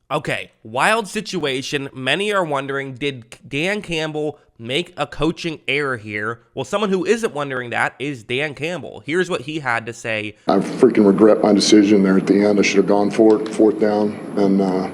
Okay, wild situation. Many are wondering, did Dan Campbell make a coaching error here? Well, someone who isn't wondering that is Dan Campbell. Here's what he had to say. I freaking regret my decision there at the end. I should have gone for it, fourth down, and I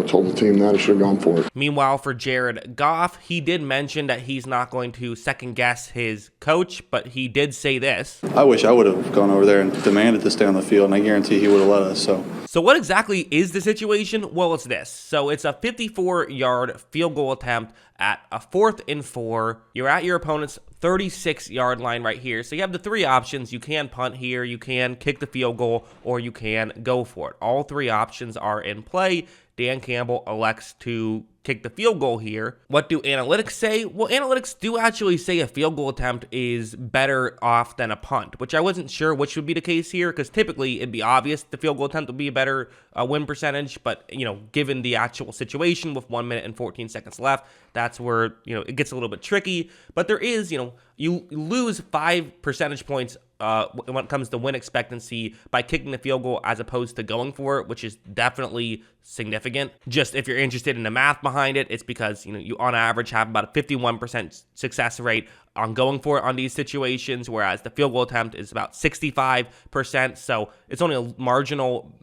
told the team that I should have gone for it. Meanwhile, for Jared Goff, he did mention that he's not going to second guess his coach, but he did say this. I wish I would have gone over there and demanded to stay on the field, and I guarantee he would have let us. So what exactly is the situation? Well, it's this. So it's a 54-yard field goal attempt at a 4th and 4. You're at your opponent's 36-yard line right here. So you have the three options. You can punt here, you can kick the field goal, or you can go for it. All three options are in play. Dan Campbell elects to kick the field goal here. What do analytics say? Well, analytics do actually say a field goal attempt is better off than a punt, which I wasn't sure which would be the case here, because typically it'd be obvious the field goal attempt would be a better win percentage, but, given the actual situation with 1 minute and 14 seconds left, that's where, it gets a little bit tricky. But there is, you lose 5 percentage points when it comes to win expectancy by kicking the field goal as opposed to going for it, which is definitely significant. Just if you're interested in the math behind it, it's because, you on average have about a 51% success rate on going for it on these situations, whereas the field goal attempt is about 65%. So it's only a marginal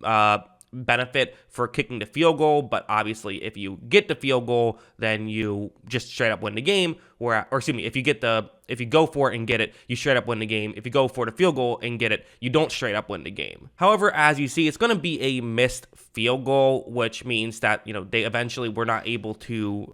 benefit for kicking the field goal, but obviously if you get the field goal, then you just straight up win the game. If you go for it and get it, you straight up win the game. If you go for the field goal and get it, you don't straight up win the game. However, as you see, it's going to be a missed field goal, which means that they eventually were not able to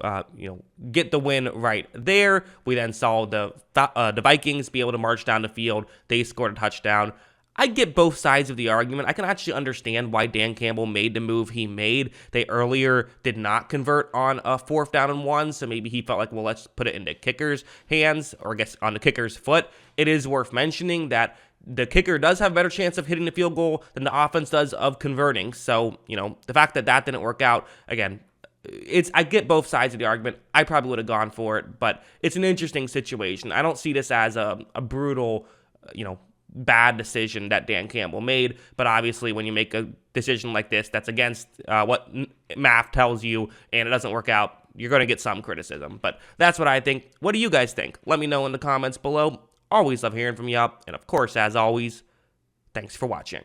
get the win right there. We then saw the Vikings be able to march down the field. They scored a touchdown. I get both sides of the argument. I can actually understand why Dan Campbell made the move he made. They earlier did not convert on a 4th down and 1, so maybe he felt like, well, let's put it into kicker's hands, or I guess on the kicker's foot. It is worth mentioning that the kicker does have a better chance of hitting the field goal than the offense does of converting. So, the fact that that didn't work out, again, I get both sides of the argument. I probably would have gone for it, but it's an interesting situation. I don't see this as a brutal, bad decision that Dan Campbell made, but obviously when you make a decision like this that's against what math tells you and it doesn't work out, you're going to get some criticism. But that's what I think. What do you guys think? Let me know in the comments below. Always love hearing from you, and of course, as always, thanks for watching.